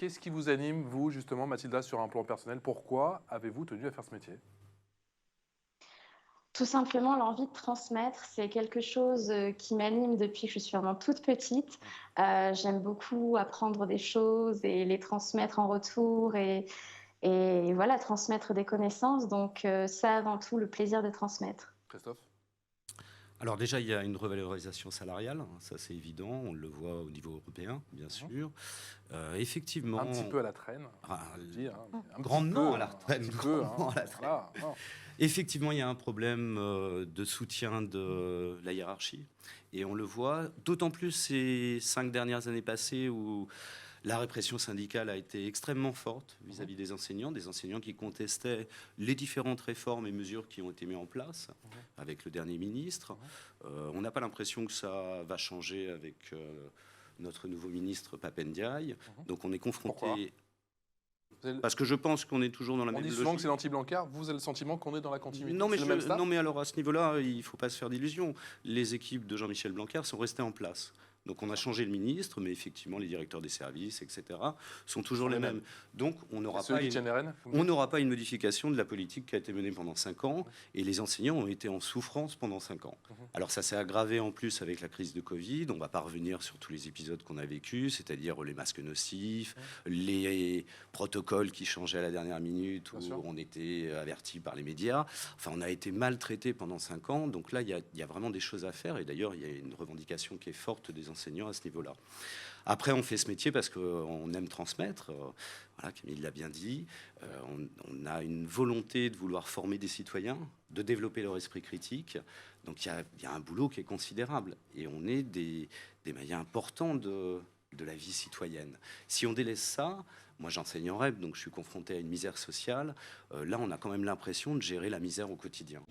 Qu'est-ce qui vous anime, vous, justement, Mathilda, sur un plan personnel? Pourquoi avez-vous tenu à faire ce métier? Tout simplement, l'envie de transmettre, c'est quelque chose qui m'anime depuis que je suis vraiment toute petite. J'aime beaucoup apprendre des choses et les transmettre en retour et voilà, transmettre des connaissances. Donc ça, avant tout, le plaisir de transmettre. Christophe? Alors déjà, il y a une revalorisation salariale, hein, ça c'est évident, on le voit au niveau européen, bien Mhm. sûr. Un petit Effectivement, peu à la traîne, ah, je le dis, hein, mais un petit grandement peu, à la hein, un retraite, petit peu, hein, grandement à la retraite. voilà, non. Effectivement, il y a un problème de soutien de la hiérarchie, et on le voit d'autant plus ces 5 dernières années passées où la répression syndicale a été extrêmement forte vis-à-vis des enseignants qui contestaient les différentes réformes et mesures qui ont été mises en place avec le dernier ministre. On n'a pas l'impression que ça va changer avec notre nouveau ministre Papendiaï. Donc on est Pourquoi? confronté... Vous avez- Parce que je pense qu'on est toujours dans la On même dit souvent que logique. c'est l'anti-Blanquer, vous avez le sentiment qu'on est dans la continuité, Non mais, c'est le même staff? non mais alors à ce niveau-là, il ne faut pas se faire d'illusions. Les équipes de Jean-Michel Blanquer sont restées en place. Donc on a changé le ministre, mais effectivement les directeurs des services, etc., sont toujours les mêmes. Donc on n'aura Ceux pas qui une... tiennent les rênes? On n'aura pas une modification de la politique qui a été menée pendant 5 ans, et les enseignants ont été en souffrance pendant 5 ans. Alors ça s'est aggravé en plus avec la crise de Covid, on ne va pas revenir sur tous les épisodes qu'on a vécus, c'est-à-dire les masques nocifs, les protocoles qui changeaient à la dernière minute, où Bien sûr. on était averti par les médias. Enfin, on a été maltraité pendant 5 ans, donc là, il y a vraiment des choses à faire, et d'ailleurs, il y a une revendication qui est forte des enseignants à ce niveau-là. Après, on fait ce métier parce qu'on aime transmettre. Voilà, Camille l'a bien dit. On a une volonté de vouloir former des citoyens, de développer leur esprit critique. Donc, il y a un boulot qui est considérable. Et on est des maillons importants de la vie citoyenne. Si on délaisse ça, moi j'enseigne en REP, donc je suis confronté à une misère sociale. Là, on a quand même l'impression de gérer la misère au quotidien.